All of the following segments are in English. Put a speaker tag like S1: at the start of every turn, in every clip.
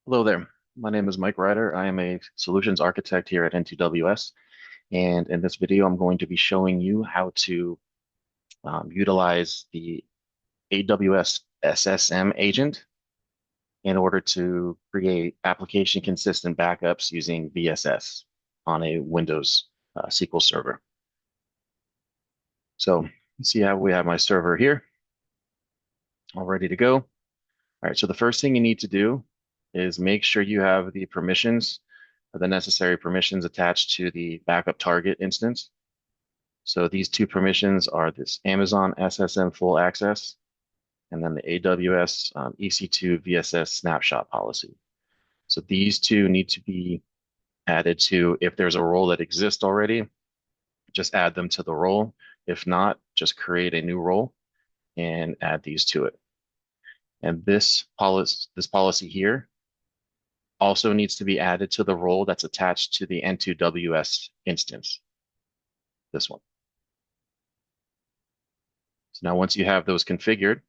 S1: Hello there. My name is Mike Ryder. I am a solutions architect here at N2WS. And in this video, I'm going to be showing you how to utilize the AWS SSM agent in order to create application consistent backups using VSS on a Windows SQL Server. So see how we have my server here all ready to go. All right, so the first thing you need to do is make sure you have the permissions, the necessary permissions attached to the backup target instance. So these two permissions are this Amazon SSM full access and then the AWS EC2 VSS snapshot policy. So these two need to be added to, if there's a role that exists already, just add them to the role. If not, just create a new role and add these to it. And this policy here also needs to be added to the role that's attached to the N2WS instance, this one. So now once you have those configured,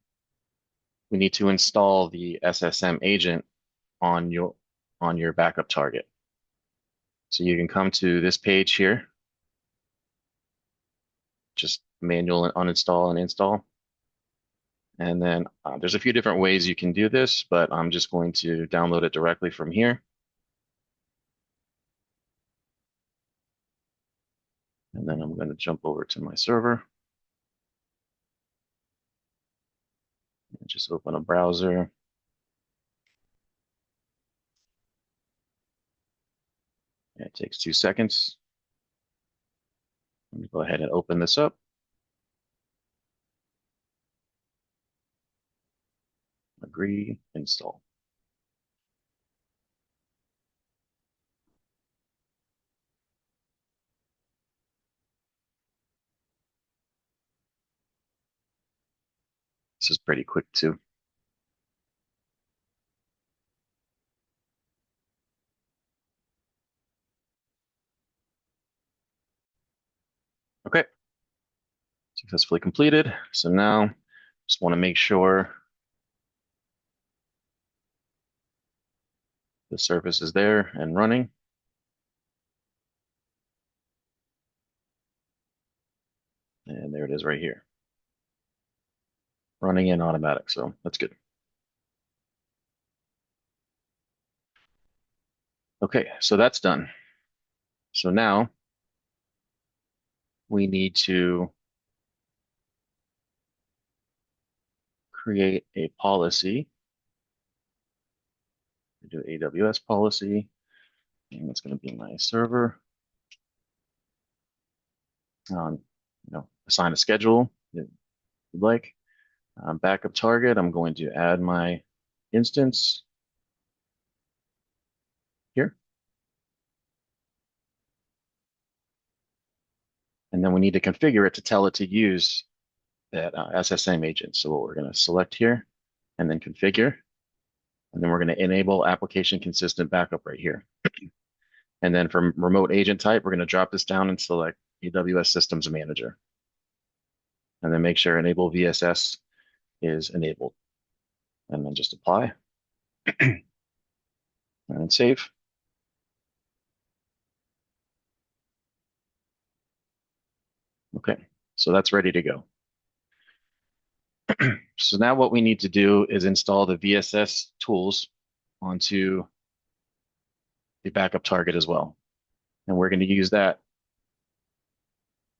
S1: we need to install the SSM agent on your backup target. So you can come to this page here, just manual uninstall and install. And then there's a few different ways you can do this, but I'm just going to download it directly from here. And then I'm going to jump over to my server. And just open a browser. It takes 2 seconds. Let me go ahead and open this up. Agree, install. This is pretty quick too. Okay, successfully completed. So now just want to make sure the service is there and running. And there it is right here. Running in automatic, so that's good. Okay, so that's done. So now we need to create a policy. We do AWS policy, and it's going to be my server. Assign a schedule if you'd like. Backup target, I'm going to add my instance here. And then we need to configure it to tell it to use that SSM agent. So we're going to select here and then configure. And then we're going to enable application consistent backup right here. And then from remote agent type, we're going to drop this down and select AWS Systems Manager. And then make sure enable VSS is enabled. And then just apply. And save. Okay, so that's ready to go. So now what we need to do is install the VSS tools onto the backup target as well. And we're going to use that.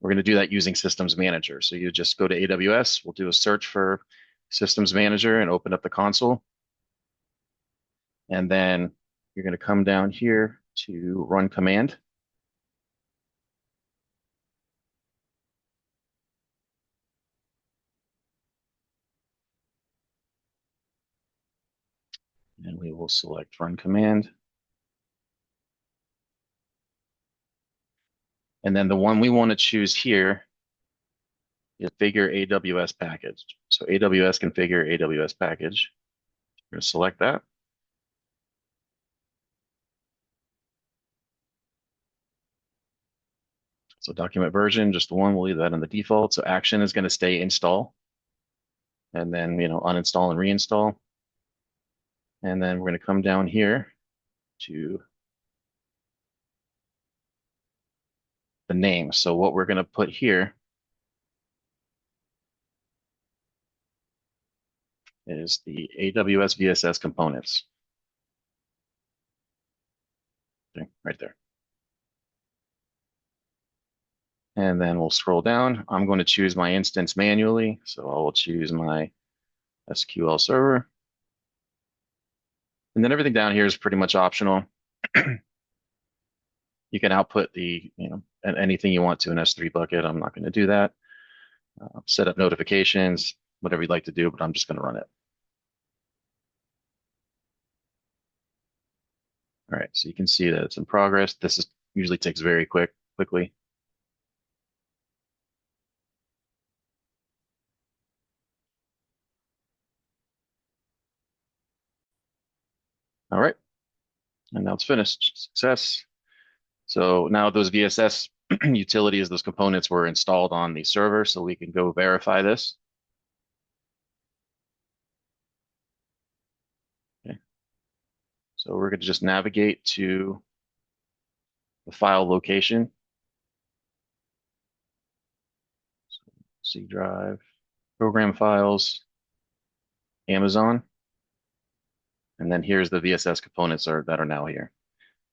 S1: We're going to do that using Systems Manager. So you just go to AWS, we'll do a search for Systems Manager and open up the console. And then you're going to come down here to run command. And we will select run command. And then the one we want to choose here is configure AWS package. So AWS configure AWS package. We're going to select that. So document version, just the one, we'll leave that in the default. So action is going to stay install. And then, uninstall and reinstall. And then we're going to come down here to the name. So what we're going to put here is the AWS VSS components. Okay, right there. And then we'll scroll down. I'm going to choose my instance manually. So I will choose my SQL Server. And then everything down here is pretty much optional. You can output anything you want to an S3 bucket. I'm not going to do that. Set up notifications, whatever you'd like to do, but I'm just going to run it. All right, so you can see that it's in progress. Usually takes very quickly. All right, and now it's finished. Success. So now those VSS utilities, those components were installed on the server, so we can go verify this. Okay. So we're going to just navigate to the file location. So C drive, program files, Amazon, and then here's the VSS components that are now here.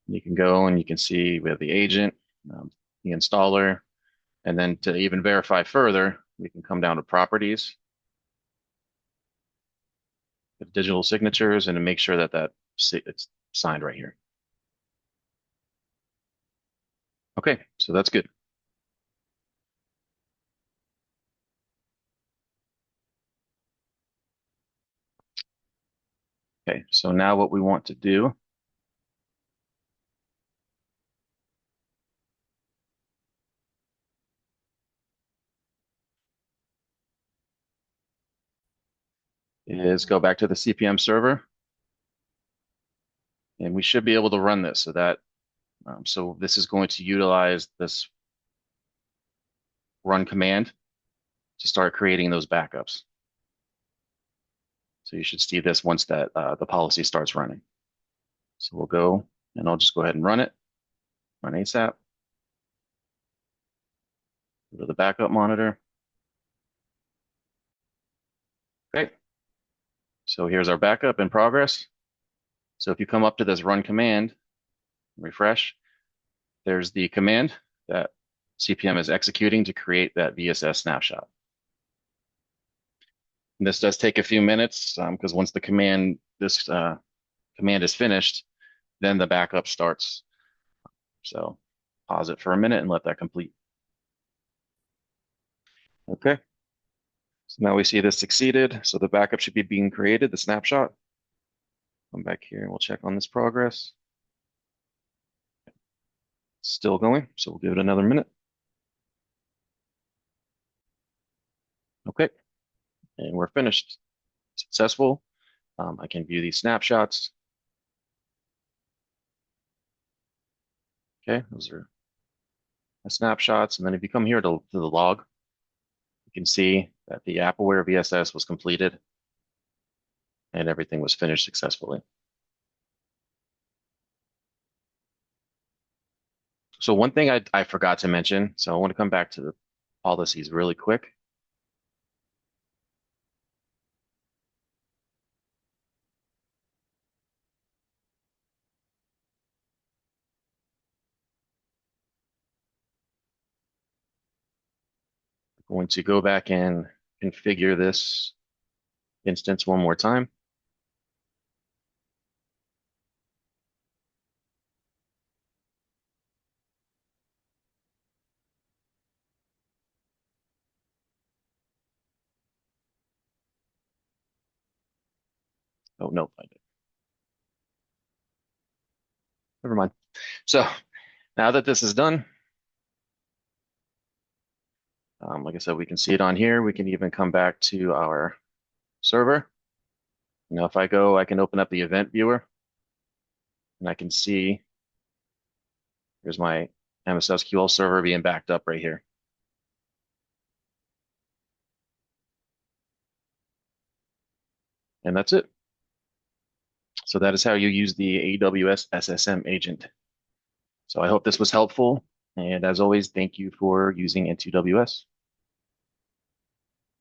S1: You can go and you can see we have the agent, the installer, and then to even verify further, we can come down to properties, the digital signatures, and to make sure that it's signed right here. Okay, so that's good. Okay, so now what we want to do is go back to the CPM server, and we should be able to run this. So this is going to utilize this run command to start creating those backups. So you should see this once the policy starts running. So we'll go, and I'll just go ahead and run it, run ASAP. Go to the backup monitor. Okay, so here's our backup in progress. So if you come up to this run command, refresh, there's the command that CPM is executing to create that VSS snapshot. And this does take a few minutes because once this command is finished, then the backup starts. So pause it for a minute and let that complete. Okay. So now we see this succeeded. So the backup should be being created, the snapshot. Come back here and we'll check on this progress. Still going, so we'll give it another minute. Okay, and we're finished. Successful. I can view these snapshots. Okay, those are the snapshots. And then if you come here to the log, you can see that the AppAware VSS was completed and everything was finished successfully. So one thing I forgot to mention, so I want to come back to the policies really quick. I'm going to go back and configure this instance one more time. Oh, no, I did. Never mind. So now that this is done, like I said, we can see it on here. We can even come back to our server. Now, if I go, I can open up the event viewer and I can see here's my MS SQL server being backed up right here. And that's it. So that is how you use the AWS SSM agent. So I hope this was helpful. And as always, thank you for using Into AWS.